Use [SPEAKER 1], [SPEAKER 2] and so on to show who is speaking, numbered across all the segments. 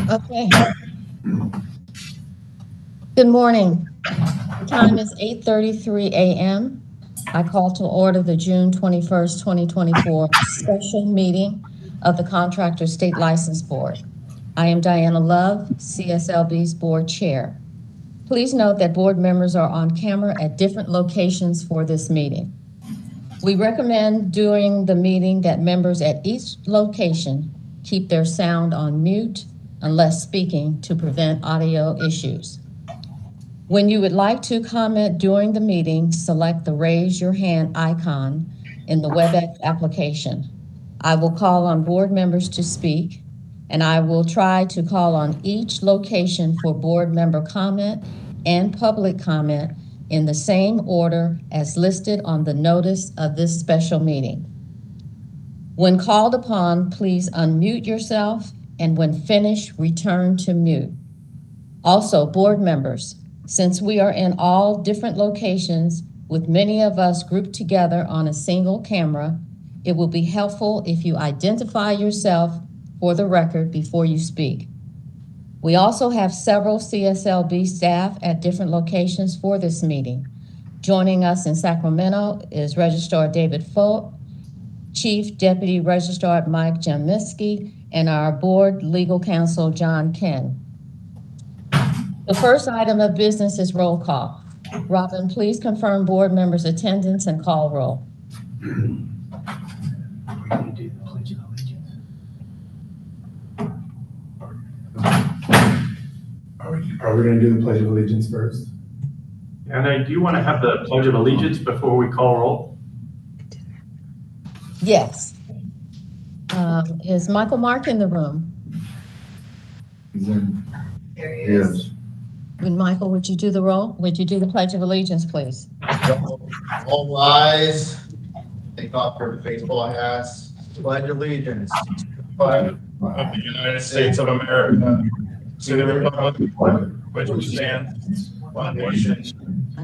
[SPEAKER 1] Okay. Good morning. The time is 8:33 a.m. I call to order the June 21st, 2024 special meeting of the Contractors State License Board. I am Diana Love, CSLB's board chair. Please note that board members are on camera at different locations for this meeting. We recommend during the meeting that members at each location keep their sound on mute unless speaking to prevent audio issues. When you would like to comment during the meeting, select the raise your hand icon in the WebEx application. I will call on board members to speak, and I will try to call on each location for board member comment and public comment in the same order as listed on the notice of this special meeting. When called upon, please unmute yourself, and when finished, return to mute. Also, board members, since we are in all different locations with many of us grouped together on a single camera, it will be helpful if you identify yourself for the record before you speak. We also have several CSLB staff at different locations for this meeting. Joining us in Sacramento is Registrar David Folk, Chief Deputy Registrar Mike Jamiski, and our board legal counsel, John Ken. The first item of business is roll call. Robin, please confirm board members' attendance and call roll.
[SPEAKER 2] Are we going to do the Pledge of Allegiance first?
[SPEAKER 3] And do you want to have the Pledge of Allegiance before we call roll?
[SPEAKER 1] Yes. Is Michael Mark in the room?
[SPEAKER 2] There he is.
[SPEAKER 1] Michael, would you do the roll? Would you do the Pledge of Allegiance, please?
[SPEAKER 4] All rise. Take off your baseball hats. Pledge allegiance to the flag of the United States of America, to the republic which stands one nation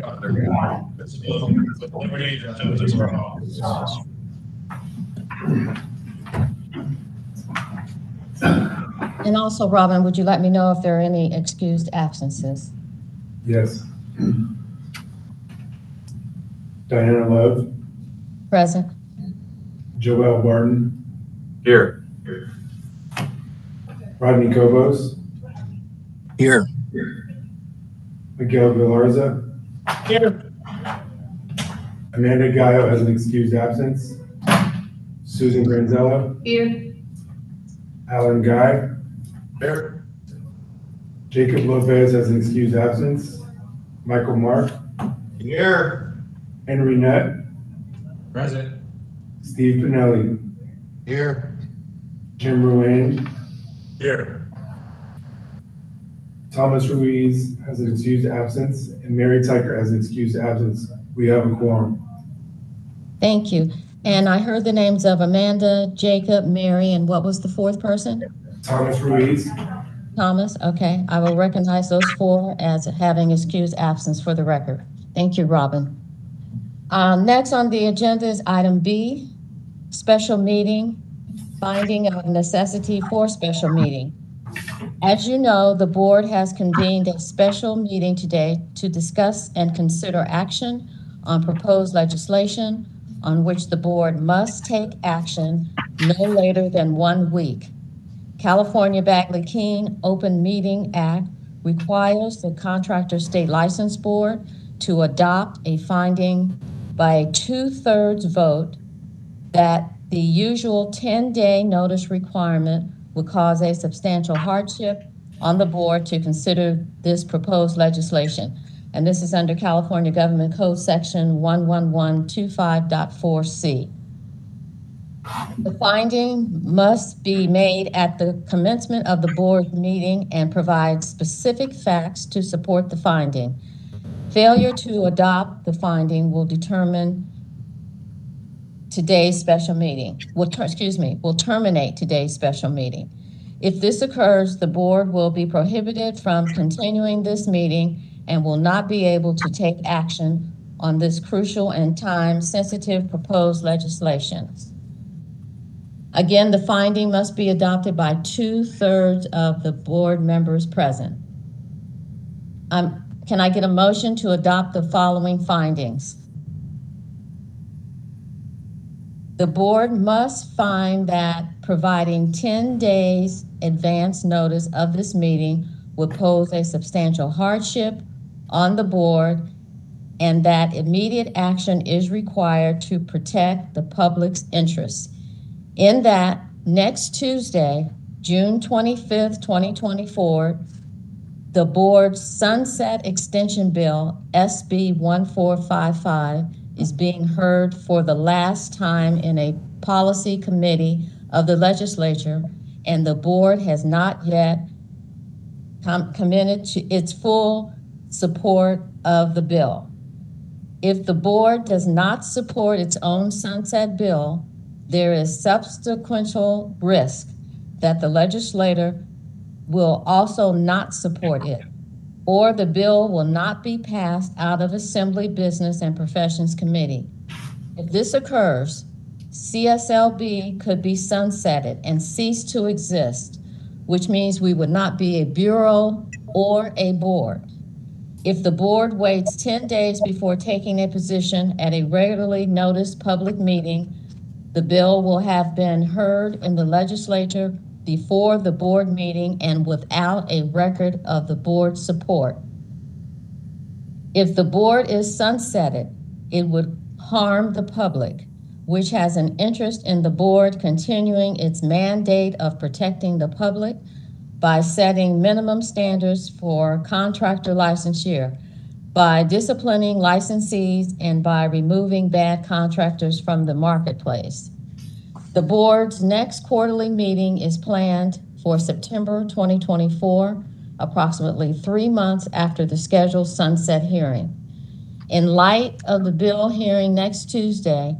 [SPEAKER 4] under God, with liberty and justice for all.
[SPEAKER 1] And also, Robin, would you let me know if there are any excused absences?
[SPEAKER 2] Yes. Diana Love.
[SPEAKER 1] Present.
[SPEAKER 2] Joel Barton.
[SPEAKER 3] Here.
[SPEAKER 2] Rodney Kobos.
[SPEAKER 5] Here.
[SPEAKER 2] Miguel Galarza.
[SPEAKER 3] Here.
[SPEAKER 2] Amanda Gallo has an excused absence. Susan Granzello.
[SPEAKER 1] Here.
[SPEAKER 2] Alan Guy.
[SPEAKER 3] Here.
[SPEAKER 2] Jacob Lopez has an excused absence. Michael Mark.
[SPEAKER 4] Here.
[SPEAKER 2] Henry Nutt.
[SPEAKER 4] Present.
[SPEAKER 2] Steve Pinelli.
[SPEAKER 4] Here.
[SPEAKER 2] Jim Ruane.
[SPEAKER 3] Here.
[SPEAKER 2] Thomas Ruiz has an excused absence, and Mary Tyker has an excused absence. We have a quorum.
[SPEAKER 1] Thank you. And I heard the names of Amanda, Jacob, Mary, and what was the fourth person?
[SPEAKER 2] Thomas Ruiz.
[SPEAKER 1] Thomas, okay. I will recognize those four as having excused absence for the record. Thank you, Robin. Next on the agenda is item B, special meeting, finding of necessity for special meeting. As you know, the board has convened a special meeting today to discuss and consider action on proposed legislation on which the board must take action no later than 1 week. California Bagley-Keene Open Meeting Act requires the Contractors State License Board to adopt a finding by a 2/3 vote that the usual 10-day notice requirement would cause a substantial hardship on the board to consider this proposed legislation. And this is under California Government Code Section 11125.4C. The finding must be made at the commencement of the board meeting and provide specific facts to support the finding. Failure to adopt the finding will determine today's special meeting, will terminate today's special meeting. If this occurs, the board will be prohibited from continuing this meeting and will not be able to take action on this crucial and time-sensitive proposed legislation. Again, the finding must be adopted by 2/3 of the board members present. Can I get a motion to adopt the following findings? The board must find that providing 10 days advance notice of this meeting would pose a substantial hardship on the board, and that immediate action is required to protect the public's interests. In that, next Tuesday, June 25th, 2024, the board's Sunset Extension Bill, SB 1455, is being heard for the last time in a policy committee of the legislature, and the board has not yet committed to its full support of the bill. If the board does not support its own sunset bill, there is subsequent risk that the legislator will also not support it, or the bill will not be passed out of Assembly Business and Professions Committee. If this occurs, CSLB could be sunsetted and cease to exist, which means we would not be a bureau or a board. If the board waits 10 days before taking a position at a regularly noticed public meeting, the bill will have been heard in the legislature before the board meeting and without a record of the board's support. If the board is sunsetted, it would harm the public, which has an interest in the board continuing its mandate of protecting the public by setting minimum standards for contractor licensure, by disciplining licensees, and by removing bad contractors from the marketplace. The board's next quarterly meeting is planned for September 2024, approximately 3 months after the scheduled sunset hearing. In light of the bill hearing next Tuesday,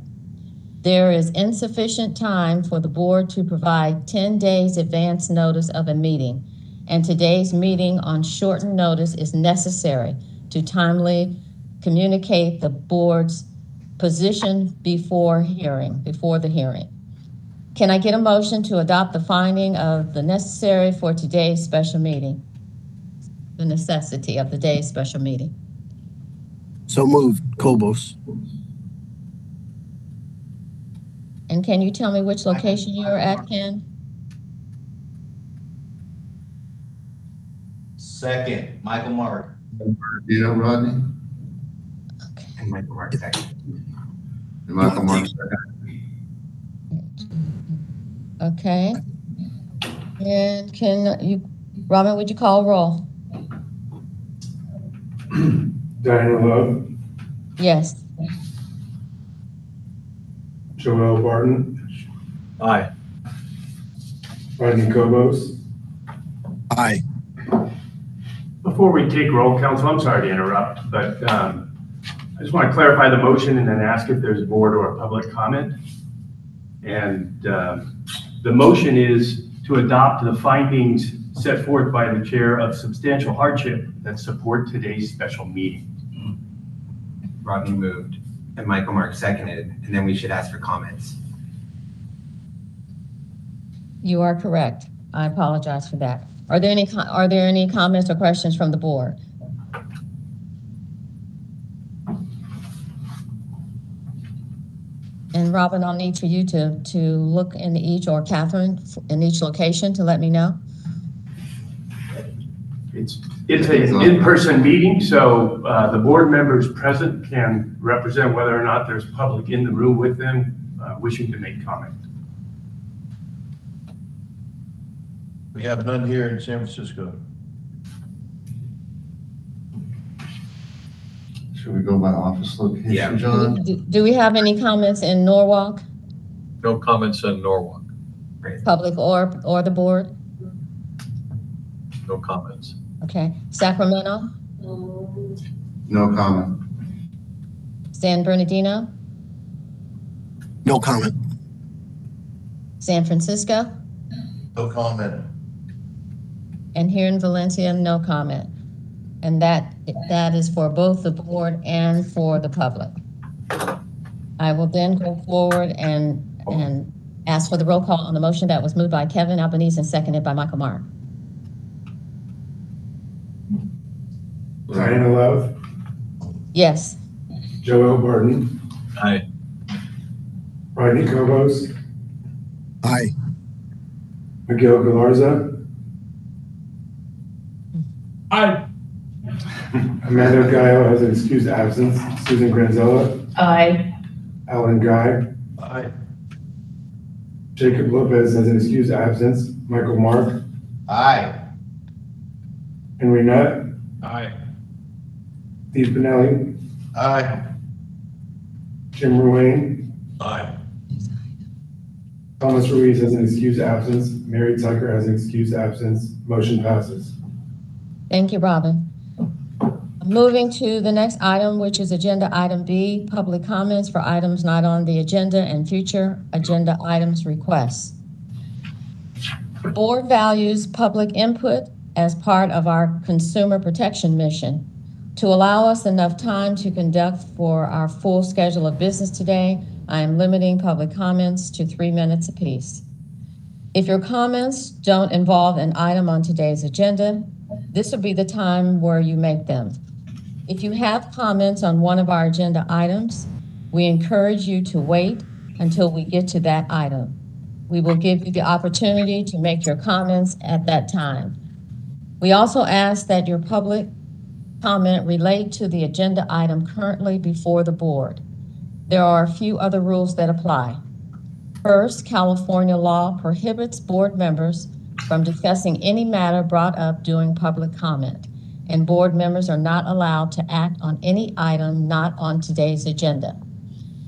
[SPEAKER 1] there is insufficient time for the board to provide 10 days advance notice of a meeting, and today's meeting on shortened notice is necessary to timely communicate the board's position before the hearing. Can I get a motion to adopt the finding of the necessary for today's special meeting? The necessity of today's special meeting.
[SPEAKER 5] So moved, Kobos.
[SPEAKER 1] And can you tell me which location you're at, Ken?
[SPEAKER 4] Second, Michael Mark.
[SPEAKER 6] Yeah, Rodney.
[SPEAKER 1] Okay.
[SPEAKER 7] And Michael Mark second.
[SPEAKER 6] And Michael Mark second.
[SPEAKER 1] Okay. And can you, Robin, would you call roll?
[SPEAKER 2] Diana Love,
[SPEAKER 1] Yes.
[SPEAKER 2] Joel Barton,
[SPEAKER 3] Aye.
[SPEAKER 2] Rodney Kobos,
[SPEAKER 5] Aye.
[SPEAKER 3] Before we take roll, council, I'm sorry to interrupt, but I just want to clarify the motion and then ask if there's board or public comment. And the motion is to adopt the findings set forth by the chair of substantial hardship that support today's special meeting.
[SPEAKER 7] Rodney moved and Michael Mark seconded, and then we should ask for comments.
[SPEAKER 1] You are correct. I apologize for that. Are there any comments or questions from the board? And Robin, I'll need for you to look in each, or Catherine, in each location to let me know.
[SPEAKER 3] It's an in-person meeting, so the board members present can represent whether or not there's public in the room with them wishing to make comment.
[SPEAKER 4] We have none here in San Francisco.
[SPEAKER 6] Should we go by office location,
[SPEAKER 7] Yeah.
[SPEAKER 6] John?
[SPEAKER 1] Do we have any comments in Norwalk,
[SPEAKER 8] No comments in Norwalk.
[SPEAKER 1] public or the board?
[SPEAKER 8] No comments.
[SPEAKER 1] Okay. Sacramento,
[SPEAKER 6] No comment.
[SPEAKER 1] San Bernardino,
[SPEAKER 5] No comment.
[SPEAKER 1] San Francisco,
[SPEAKER 4] No comment.
[SPEAKER 1] and here in Valencia, no comment. And that is for both the board and for the public. I will then go forward and Ask for the roll call on the motion that was moved by Kevin Albanese and seconded by Michael Mark.
[SPEAKER 2] Diana Love,
[SPEAKER 1] Yes.
[SPEAKER 2] Joel Barton,
[SPEAKER 8] Aye.
[SPEAKER 2] Rodney Cobos,
[SPEAKER 5] Aye.
[SPEAKER 2] Miguel Galarza,
[SPEAKER 8] Aye.
[SPEAKER 2] Amanda Gallo has an excused absence, Susan Granzella,
[SPEAKER 9] Aye.
[SPEAKER 2] Alan Guy,
[SPEAKER 4] Aye.
[SPEAKER 2] Jacob Lopez has an excused absence, Michael Mark,
[SPEAKER 4] Aye.
[SPEAKER 2] Henry Nutt,
[SPEAKER 8] Aye.
[SPEAKER 2] Steve Pinelli,
[SPEAKER 4] Aye.
[SPEAKER 2] Jim Ruane,
[SPEAKER 8] Aye.
[SPEAKER 2] Thomas Ruiz has an excused absence, Mary Tucker has an excused absence, motion passes.
[SPEAKER 1] Thank you, Robin. Moving to the next item, which is agenda item B, public comments for items not on the agenda and future agenda items requests. The board values public input as part of our consumer protection mission. To allow us enough time to conduct for our full schedule of business today, I am limiting public comments to 3 minutes apiece. If your comments don't involve an item on today's agenda, this will be the time where you make them. If you have comments on one of our agenda items, we encourage you to wait until we get to that item. We will give you the opportunity to make your comments at that time. We also ask that your public comment relate to the agenda item currently before the board. There are a few other rules that apply. First, California law prohibits board members from discussing any matter brought up during public comment, and board members are not allowed to act on any item not on today's agenda.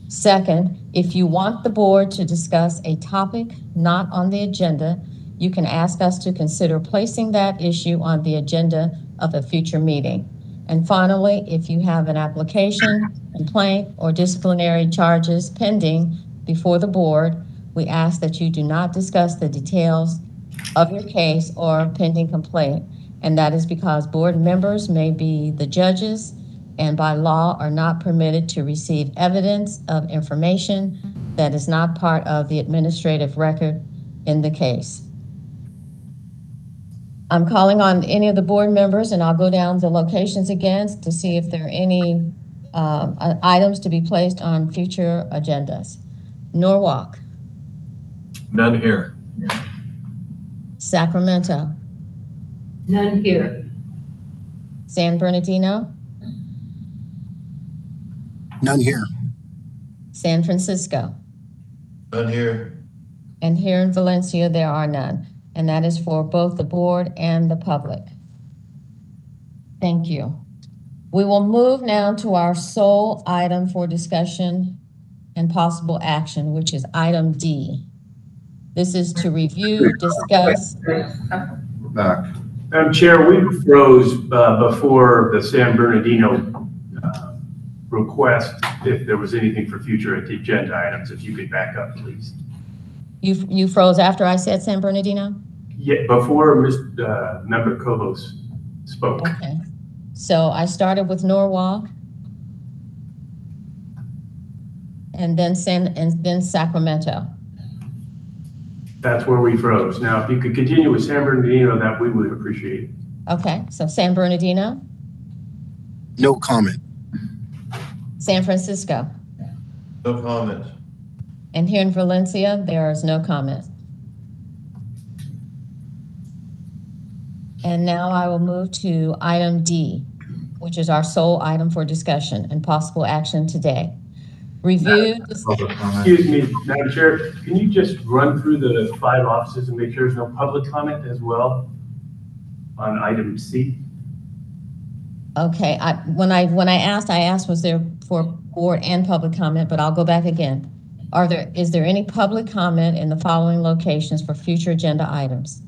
[SPEAKER 1] Second, if you want the board to discuss a topic not on the agenda, you can ask us to consider placing that issue on the agenda of a future meeting. And finally, if you have an application, complaint, or disciplinary charges pending before the board, we ask that you do not discuss the details of your case or pending complaint. And that is because board members may be the judges and by law are not permitted to receive evidence of information that is not part of the administrative record in the case. I'm calling on any of the board members, and I'll go down the locations again to see if there are any items to be placed on future agendas. Norwalk,
[SPEAKER 8] None here.
[SPEAKER 1] Sacramento,
[SPEAKER 9] None here.
[SPEAKER 1] San Bernardino,
[SPEAKER 5] None here.
[SPEAKER 1] San Francisco,
[SPEAKER 4] None here.
[SPEAKER 1] and here in Valencia, there are none. And that is for both the board and the public. Thank you. We will move now to our sole item for discussion and possible action, which is item D. This is to review, discuss.
[SPEAKER 6] We're back.
[SPEAKER 3] Madam Chair, we froze before the San Bernardino request if there was anything for future agenda items. If you could back up, please.
[SPEAKER 1] You froze after I said San Bernardino?
[SPEAKER 3] Yeah, before Member Cobos spoke.
[SPEAKER 1] Okay. So I started with Norwalk and then Sacramento.
[SPEAKER 3] That's where we froze. Now, if you could continue with San Bernardino, that we would appreciate.
[SPEAKER 1] Okay, so San Bernardino,
[SPEAKER 5] No comment.
[SPEAKER 1] San Francisco,
[SPEAKER 4] No comment.
[SPEAKER 1] and here in Valencia, there is no comment. And now I will move to item D, which is our sole item for discussion and possible action today. Review,
[SPEAKER 6] Public comment.
[SPEAKER 3] Excuse me, Madam Chair, can you just run through the 5 offices and make sure there's no public comment as well on item C?
[SPEAKER 1] okay, when I asked, was there for board and public comment, but I'll go back again. Is there any public comment in the following locations for future agenda items?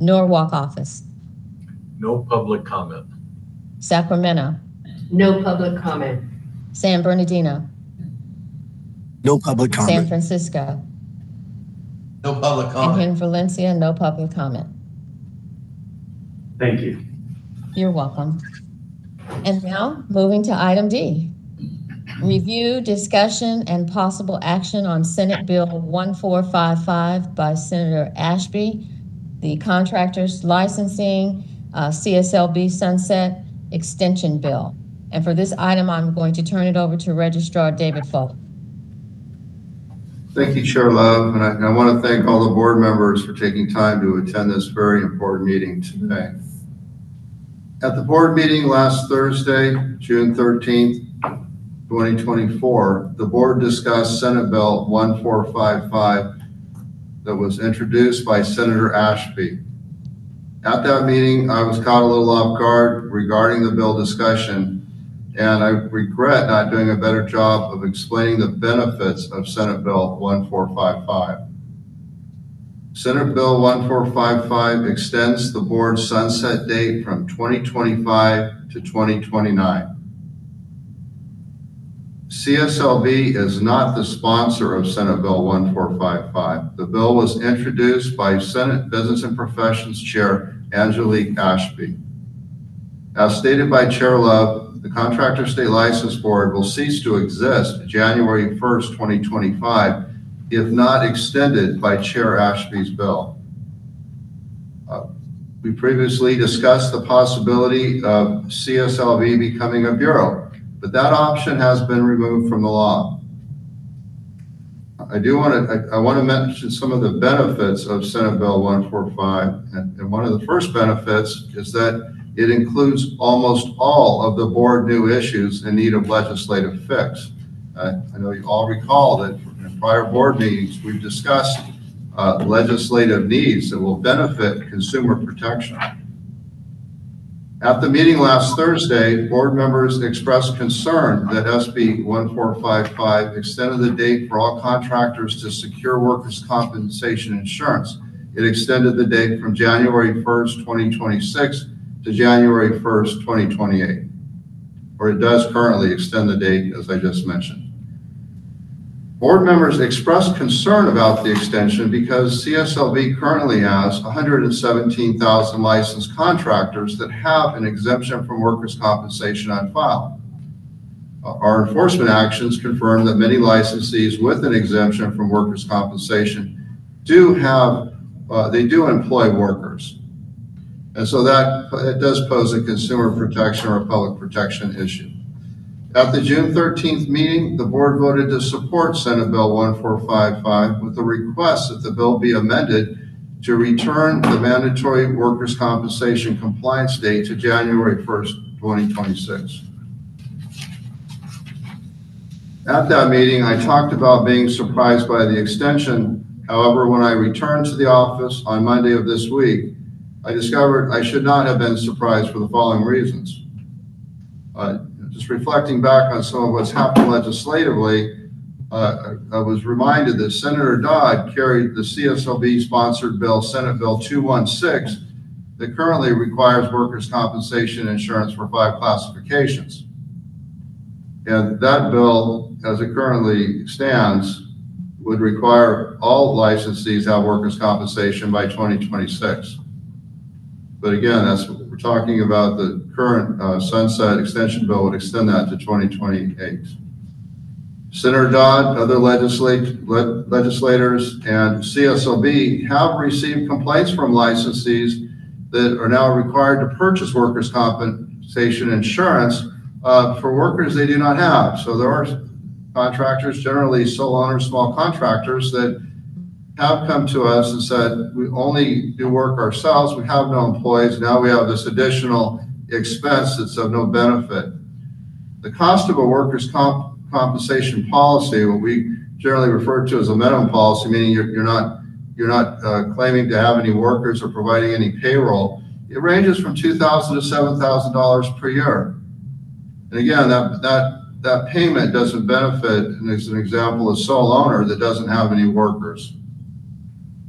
[SPEAKER 1] Norwalk office,
[SPEAKER 8] No public comment.
[SPEAKER 1] Sacramento,
[SPEAKER 9] No public comment.
[SPEAKER 1] San Bernardino,
[SPEAKER 5] No public
[SPEAKER 1] San
[SPEAKER 5] comment.
[SPEAKER 1] Francisco,
[SPEAKER 4] No public
[SPEAKER 1] and
[SPEAKER 4] comment.
[SPEAKER 1] here in Valencia, no public comment.
[SPEAKER 3] Thank you.
[SPEAKER 1] You're welcome. And now, moving to item D. Review, discussion, and possible action on Senate Bill 1455 by Senator Ashby, the Contractors Licensing CSLB Sunset Extension Bill. And for this item, I'm going to turn it over to Registrar David Fuller.
[SPEAKER 6] Thank you, Chair Love, and I want to thank all the board members for taking time to attend this very important meeting today. At the board meeting last Thursday, June 13th, 2024, the board discussed Senate Bill 1455 that was introduced by Senator Ashby. At that meeting, I was caught a little off guard regarding the bill discussion, and I regret not doing a better job of explaining the benefits of Senate Bill 1455. Senate Bill 1455 extends the board's sunset date from 2025 to 2029. CSLB is not the sponsor of Senate Bill 1455. The bill was introduced by Senate Business and Professions Chair Angelique Ashby. As stated by Chair Love, the Contractor State License Board will cease to exist January 1st, 2025, if not extended by Chair Ashby's bill. We previously discussed the possibility of CSLB becoming a bureau, but that option has been removed from the law. I want to mention some of the benefits of Senate Bill 145, and one of the first benefits is that it includes almost all of the board new issues in need of legislative fix. I know you all recall that in prior board meetings, we've discussed legislative needs that will benefit consumer protection. At the meeting last Thursday, board members expressed concern that SB 1455 extended the date for all contractors to secure workers' compensation insurance. It extended the date from January 1st, 2026 to January 1st, 2028, or it does currently extend the date, as I just mentioned. Board members expressed concern about the extension because CSLB currently has 117,000 licensed contractors that have an exemption from workers' compensation on file. Our enforcement actions confirm that many licensees with an exemption from workers' compensation do employ workers. And so it does pose a consumer protection or a public protection issue. At the June 13th meeting, the board voted to support Senate Bill 1455 with a request that the bill be amended to return the mandatory workers' compensation compliance date to January 1st, 2026. At that meeting, I talked about being surprised by the extension. However, when I returned to the office on Monday of this week, I discovered I should not have been surprised for the following reasons. Just reflecting back on some of what's happened legislatively, I was reminded that Senator Dodd carried the CSLB-sponsored bill, Senate Bill 216, that currently requires workers' compensation insurance for 5 classifications. And that bill, as it currently stands, would require all licensees to have workers' compensation by 2026. But again, that's what we're talking about. The current sunset extension bill would extend that to 2028. Senator Dodd, other legislators, and CSLB have received complaints from licensees that are now required to purchase workers' compensation insurance for workers they do not have. So there are contractors, generally sole owners, small contractors, that have come to us and said, we only do work ourselves, we have no employees, now we have this additional expense that's of no benefit. The cost of a workers' compensation policy, what we generally refer to as a minimum policy, meaning you're not claiming to have any workers or providing any payroll, it ranges from $2,000 to $7,000 per year. And again, that payment doesn't benefit, and as an example, a sole owner that doesn't have any workers.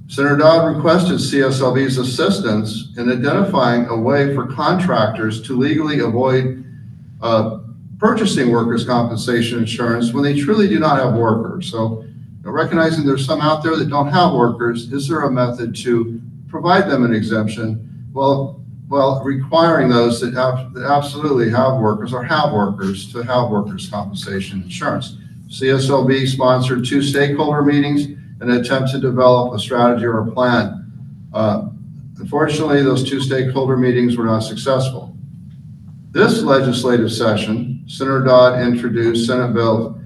[SPEAKER 6] Senator Dodd requested CSLB's assistance in identifying a way for contractors to legally avoid purchasing workers' compensation insurance when they truly do not have workers. So recognizing there's some out there that don't have workers, is there a method to provide them an exemption? Well, well, requiring those that absolutely have workers or have workers to have workers' compensation insurance. CSLB sponsored 2 stakeholder meetings in an attempt to develop a strategy or a plan. Unfortunately, those 2 stakeholder meetings were not successful. This legislative session, Senator Dodd introduced Senate Bill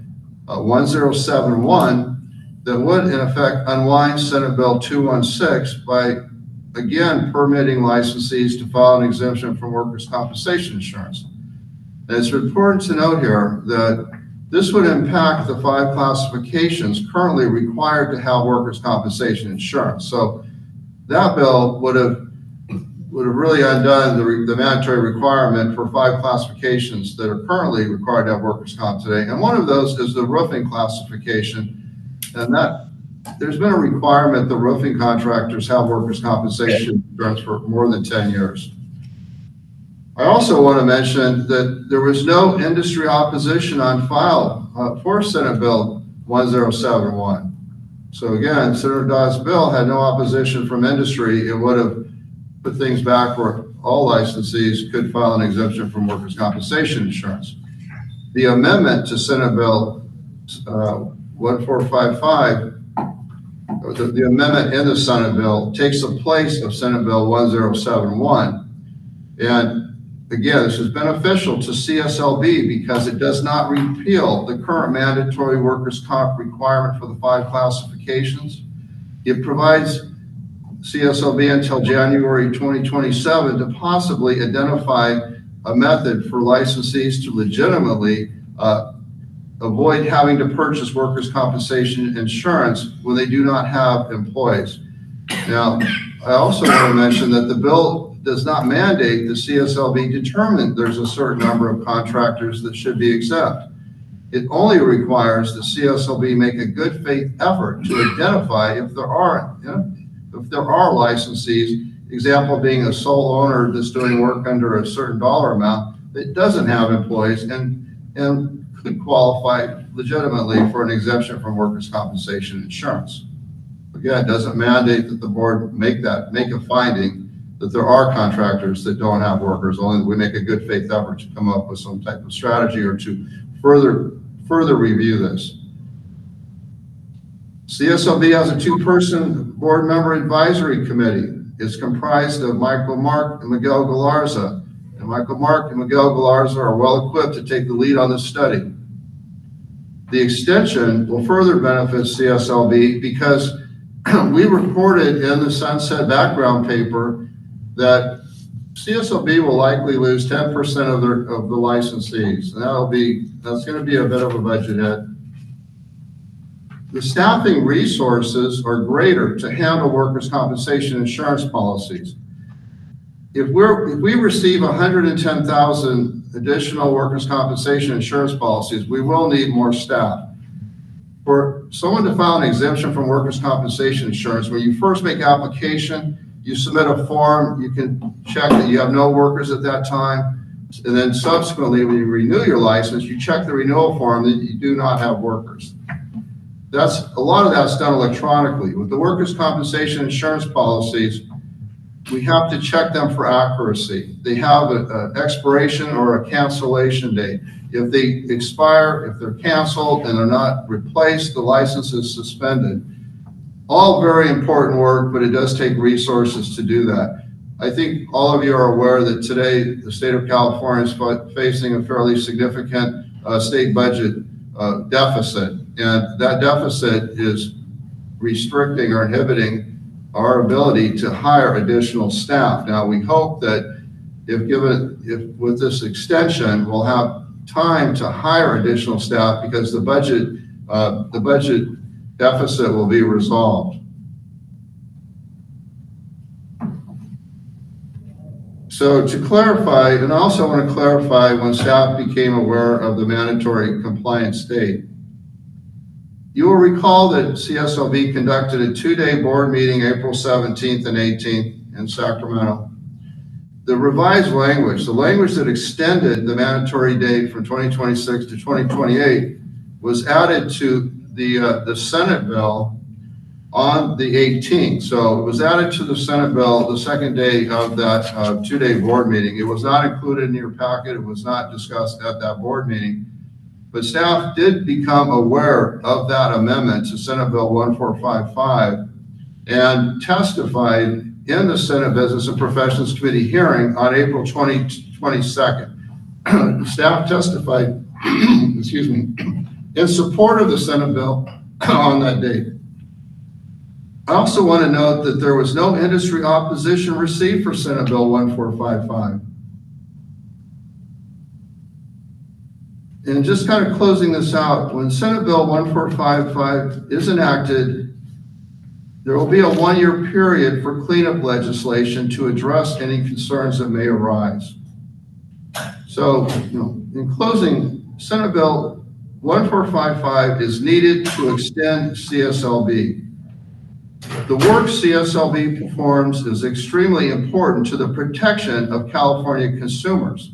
[SPEAKER 6] 1071 that would in effect unwind Senate Bill 216 by again permitting licensees to file an exemption from workers' compensation insurance. And it's important to note here that this would impact the 5 classifications currently required to have workers' compensation insurance. So that bill would have really undone the mandatory requirement for 5 classifications that are currently required to have workers' comp today. And one of those is the roofing classification. And that there's been a requirement that roofing contractors have workers' compensation insurance for more than 10 years. I also want to mention that there was no industry opposition on file for Senate Bill 1071. So again, Senator Dodd's bill had no opposition from industry. It would have put things back where all licensees could file an exemption from workers' compensation insurance. The amendment to Senate Bill 1455, the amendment in the Senate bill takes the place of Senate Bill 1071. And again, this is beneficial to CSLB because it does not repeal the current mandatory workers' comp requirement for the 5 classifications. It provides CSLB until January 2027 to possibly identify a method for licensees to legitimately avoid having to purchase workers' compensation insurance when they do not have employees. Now, I also want to mention that the bill does not mandate the CSLB determine there's a certain number of contractors that should be exempt. It only requires the CSLB make a good faith effort to identify if there are licensees, example being a sole owner that's doing work under a certain dollar amount that doesn't have employees and could qualify legitimately for an exemption from workers' compensation insurance. Again, it doesn't mandate that the board make a finding that there are contractors that don't have workers, only that we make a good faith effort to come up with some type of strategy or to further review this. CSLB has a 2-person board member advisory committee. It's comprised of Michael Mark and Miguel Galarza. And Michael Mark and Miguel Galarza are well equipped to take the lead on this study. The extension will further benefit CSLB because we reported in the Sunset background paper that CSLB will likely lose 10% of the licensees. And that's going to be a bit of a budget hit. The staffing resources are greater to handle workers' compensation insurance policies. If we receive 110,000 additional workers' compensation insurance policies, we will need more staff. For someone to file an exemption from workers' compensation insurance, when you first make application, you submit a form, you can check that you have no workers at that time, and then subsequently when you renew your license, you check the renewal form that you do not have workers. A lot of that's done electronically. With the workers' compensation insurance policies, we have to check them for accuracy. They have an expiration or a cancellation date. If they expire, if they're canceled and they're not replaced, the license is suspended. All very important work, but it does take resources to do that. I think all of you are aware that today the state of California is facing a fairly significant state budget deficit, and that deficit is restricting or inhibiting our ability to hire additional staff. Now, we hope that if with this extension, we'll have time to hire additional staff because the budget deficit will be resolved. So to clarify, and I also want to clarify when staff became aware of the mandatory compliance date. You will recall that CSLB conducted a 2-day board meeting April 17th and 18th in Sacramento. The revised language, the language that extended the mandatory date from 2026 to 2028 was added to the Senate bill on the 18th. So it was added to the Senate bill the second day of that two-day board meeting. It was not included in your packet. It was not discussed at that board meeting. But staff did become aware of that amendment to Senate Bill 1455 and testified in the Senate Business and Professions Committee hearing on April 22nd. Staff testified, excuse me, in support of the Senate bill on that date. I also want to note that there was no industry opposition received for Senate Bill 1455. And just kind of closing this out, when Senate Bill 1455 is enacted, there will be a one-year period for cleanup legislation to address any concerns that may arise. So, in closing, Senate Bill 1455 is needed to extend CSLB. The work CSLB performs is extremely important to the protection of California consumers.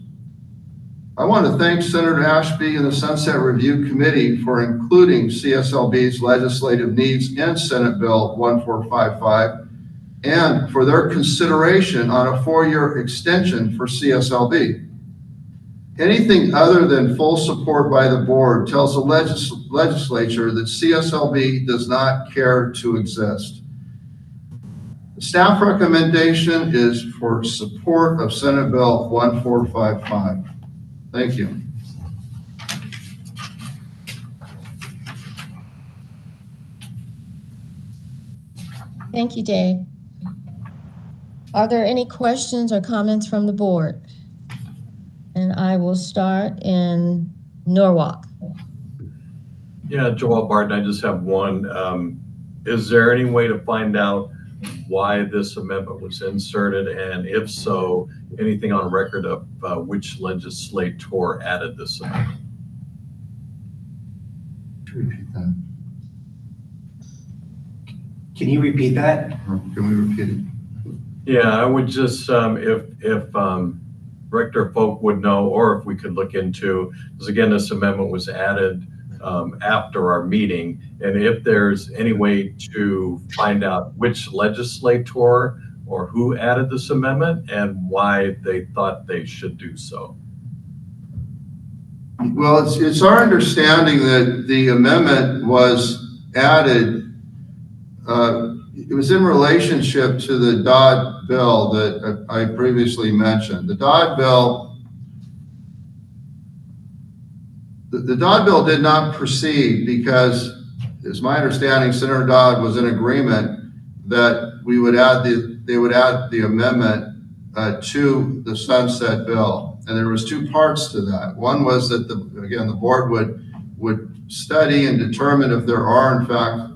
[SPEAKER 6] I want to thank Senator Ashby and the Sunset Review Committee for including CSLB's legislative needs in Senate Bill 1455 and for their consideration on a 4-year extension for CSLB. Anything other than full support by the board tells the legislature that CSLB does not care to exist. The staff recommendation is for support of Senate Bill 1455. Thank you.
[SPEAKER 1] Thank you, Dave. Are there any questions or comments from the board? And I will start in Norwalk.
[SPEAKER 8] Yeah, Joel Barton, I just have one. Is there any way to find out why this amendment was inserted? And if so, anything on record of which legislator added this amendment?
[SPEAKER 6] Repeat that.
[SPEAKER 7] Can you repeat that?
[SPEAKER 6] Can we repeat it?
[SPEAKER 8] Yeah, I would just, if Director Folk would know, or if we could look into, because again, this amendment was added after our meeting, and if there's any way to find out which legislator or who added this amendment and why they thought they should do so.
[SPEAKER 6] Well, it's our understanding that the amendment was added, it was in relationship to the Dodd bill that I previously mentioned. The Dodd bill, the Dodd bill did not proceed because, it's my understanding, Senator Dodd was in agreement that we would add they would add the amendment to the sunset bill. And there was two parts to that. One was that the board would study and determine if there are in fact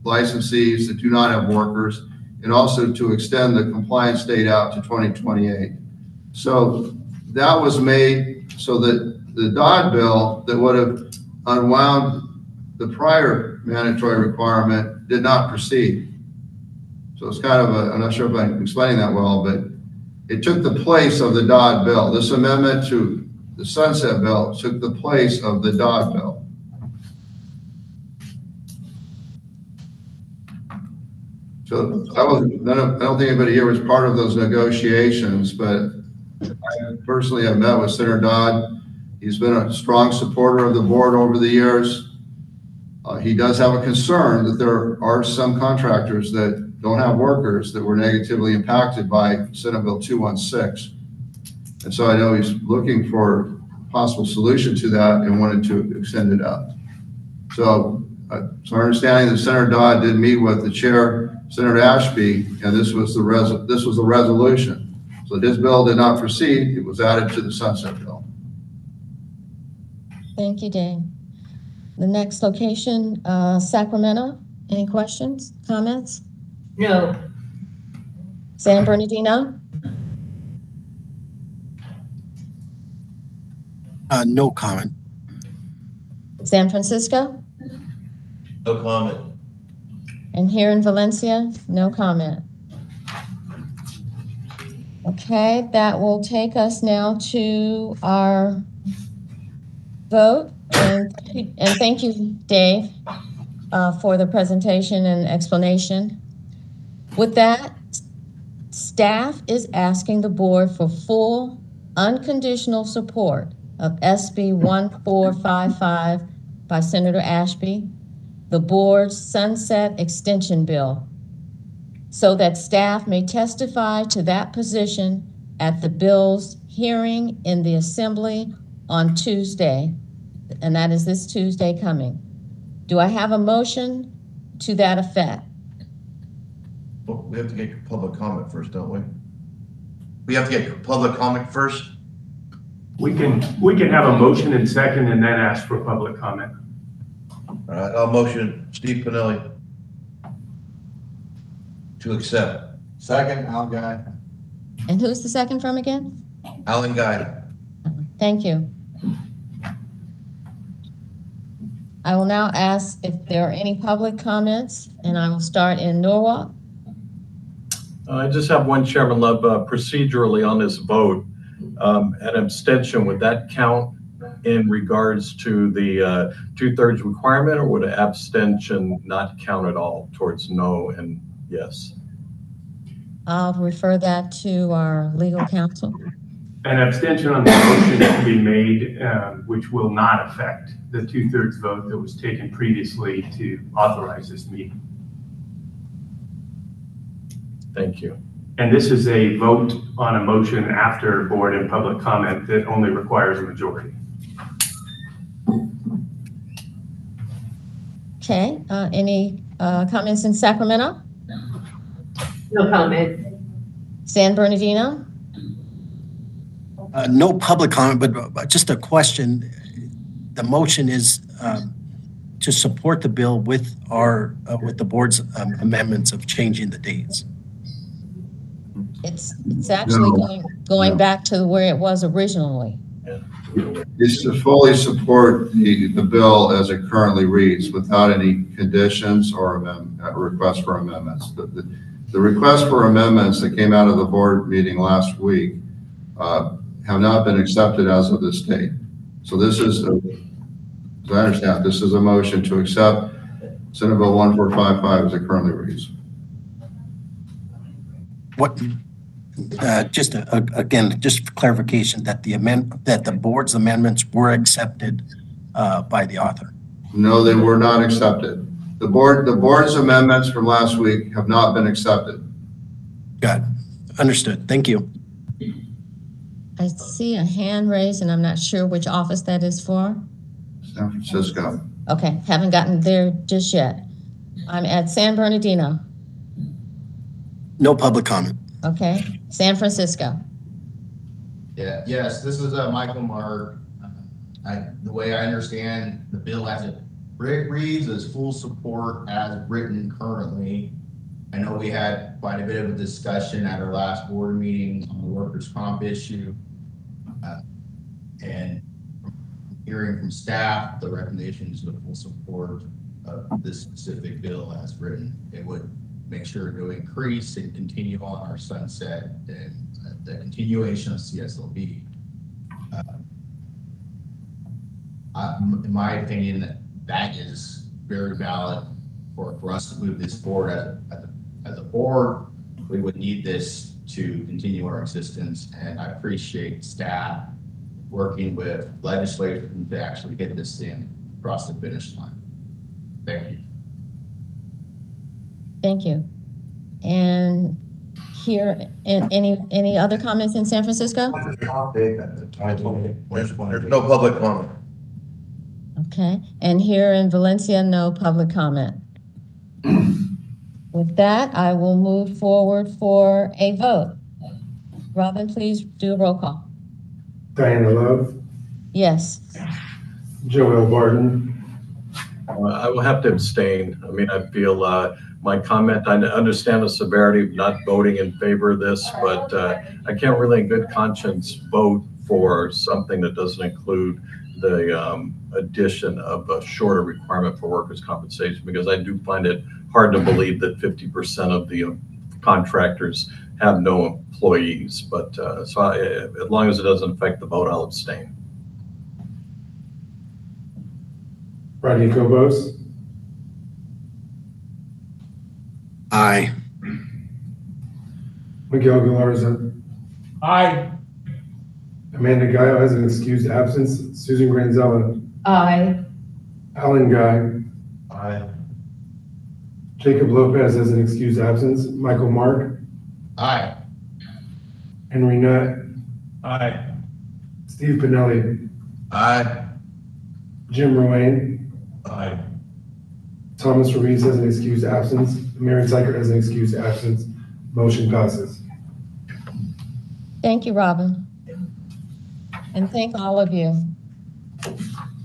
[SPEAKER 6] licensees that do not have workers, and also to extend the compliance date out to 2028. So that was made so that the Dodd bill that would have unwound the prior mandatory requirement did not proceed. So it's kind of I'm not sure if I'm explaining that well, but it took the place of the Dodd bill. This amendment to the sunset bill took the place of the Dodd bill. So I don't think anybody here was part of those negotiations, but I personally have met with Senator Dodd. He's been a strong supporter of the board over the years. He does have a concern that there are some contractors that don't have workers that were negatively impacted by Senate Bill 216. And so I know he's looking for a possible solution to that and wanted to extend it out. So it's our understanding that Senator Dodd did meet with the chair, Senator Ashby, and this was the resolution. So this bill did not proceed. It was added to the sunset bill.
[SPEAKER 1] Thank you, Dave. The next location, Sacramento. Any questions, comments?
[SPEAKER 9] No.
[SPEAKER 1] San Bernardino?
[SPEAKER 5] No comment.
[SPEAKER 1] San Francisco?
[SPEAKER 4] No comment.
[SPEAKER 1] And here in Valencia, no comment. Okay, that will take us now to our vote. And thank you, Dave. for the presentation and explanation. With that, staff is asking the board for full, unconditional support of SB 1455 by Senator Ashby, the board's sunset extension bill, so that staff may testify to that position at the bill's hearing in the Assembly on Tuesday, and that is this Tuesday coming. Do I have a motion to that effect?
[SPEAKER 4] Well, we have to get public comment first, don't we? We have to get public comment first?
[SPEAKER 3] We can have a motion and second and then ask for public comment.
[SPEAKER 4] All right, I'll motion Steve Pinelli to accept. Second, Alan Guy.
[SPEAKER 1] And who's the second from again?
[SPEAKER 4] Alan Guy.
[SPEAKER 1] Thank you. I will now ask if there are any public comments, and I will start in Norwalk.
[SPEAKER 8] I just have one, Chairman Love, procedurally on this vote. An abstention, would that count in regards to the 2/3 requirement, or would an abstention not count at all towards no and yes?
[SPEAKER 1] I'll refer that to our legal counsel.
[SPEAKER 3] An abstention on the motion can be made, which will not affect the 2/3 vote that was taken previously to authorize this meeting.
[SPEAKER 8] Thank you.
[SPEAKER 3] And this is a vote on a motion after board and public comment that only requires a majority.
[SPEAKER 1] Okay, any comments in Sacramento?
[SPEAKER 9] No comment.
[SPEAKER 1] San Bernardino?
[SPEAKER 5] No public comment, but just a question. The motion is to support the bill with the board's amendments of changing the dates.
[SPEAKER 1] It's actually going back to where it was originally.
[SPEAKER 6] Is to fully support the bill as it currently reads without any conditions or requests for amendments. The requests for amendments that came out of the board meeting last week have not been accepted as of this date. So this is, as I understand, this is a motion to accept Senate Bill 1455 as it currently reads.
[SPEAKER 5] What? Again, just for clarification that the board's amendments were accepted by the author.
[SPEAKER 6] No, they were not accepted. The board's amendments from last week have not been accepted.
[SPEAKER 5] Got it. Understood. Thank you.
[SPEAKER 1] I see a hand raised, and I'm not sure which office that is for.
[SPEAKER 6] San Francisco.
[SPEAKER 1] Okay, haven't gotten there just yet. I'm at San Bernardino.
[SPEAKER 5] No public comment.
[SPEAKER 1] Okay, San Francisco.
[SPEAKER 4] Yeah, yes, this is Michael Mark. The way I understand the bill as it reads is full support as written currently. I know we had quite a bit of a discussion at our last board meeting on the workers' comp issue. And hearing from staff, the recommendation is the full support of this specific bill as written. It would make sure to increase and continue on our sunset and the continuation of CSLB. In my opinion, that is very valid for us to move this forward as a board. We would need this to continue our existence, and I appreciate staff working with legislators to actually get this thing across the finish line. Thank you.
[SPEAKER 1] Thank you. And here, any other comments in San Francisco?
[SPEAKER 4] There's no public comment.
[SPEAKER 1] Okay, and here in Valencia, no public comment. With that, I will move forward for a vote. Robin, please do a roll call.
[SPEAKER 2] Diana Love,
[SPEAKER 1] Yes.
[SPEAKER 2] Joel Barton,
[SPEAKER 8] I will have to abstain. I mean, I feel my comment, I understand the severity of not voting in favor of this, but I can't really in good conscience vote for something that doesn't include the addition of a shorter requirement for workers' compensation, because I do find it hard to believe that 50% of the contractors have no employees. But as long as it doesn't affect the vote, I'll abstain.
[SPEAKER 2] Rodney Cobos,
[SPEAKER 5] Aye.
[SPEAKER 2] Miguel Galarza.
[SPEAKER 4] Aye.
[SPEAKER 2] Amanda Guy has an excused absence. Susan Granzella.
[SPEAKER 9] Aye.
[SPEAKER 2] Alan Guy.
[SPEAKER 4] Aye.
[SPEAKER 2] Jacob Lopez has an excused absence. Michael Mark.
[SPEAKER 4] Aye.
[SPEAKER 2] Henry Nutt.
[SPEAKER 4] Aye.
[SPEAKER 2] Steve Pinelli.
[SPEAKER 4] Aye.
[SPEAKER 2] Jim Ruane.
[SPEAKER 4] Aye.
[SPEAKER 2] Thomas Ruiz has an excused absence. Mary Tyker has an excused absence. Motion passes.
[SPEAKER 1] Thank you, Robin. And thank all of you.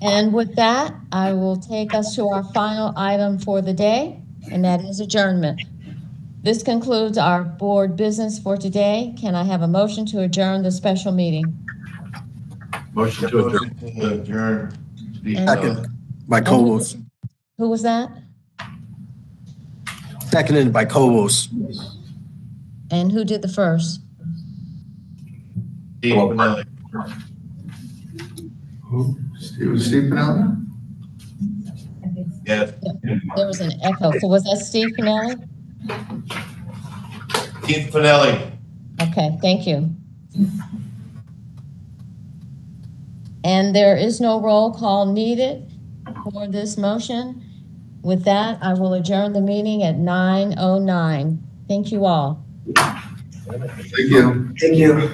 [SPEAKER 1] And with that, I will take us to our final item for the day, and that is adjournment. This concludes our board business for today. Can I have a motion to adjourn the special meeting?
[SPEAKER 8] Motion to adjourn.
[SPEAKER 4] Adjourn.
[SPEAKER 5] Second by Cobos.
[SPEAKER 1] Who was that?
[SPEAKER 5] Seconded by Cobos.
[SPEAKER 1] And who did the first?
[SPEAKER 4] Steve Pinelli.
[SPEAKER 2] Who?
[SPEAKER 6] Steve Pinelli?
[SPEAKER 4] Yes.
[SPEAKER 1] There was an echo. So was that Steve Pinelli?
[SPEAKER 4] Steve Pinelli.
[SPEAKER 1] Okay, thank you. And there is no roll call needed for this motion. With that, I will adjourn the meeting at 9:09. Thank you all.
[SPEAKER 6] Thank you.
[SPEAKER 2] Thank you.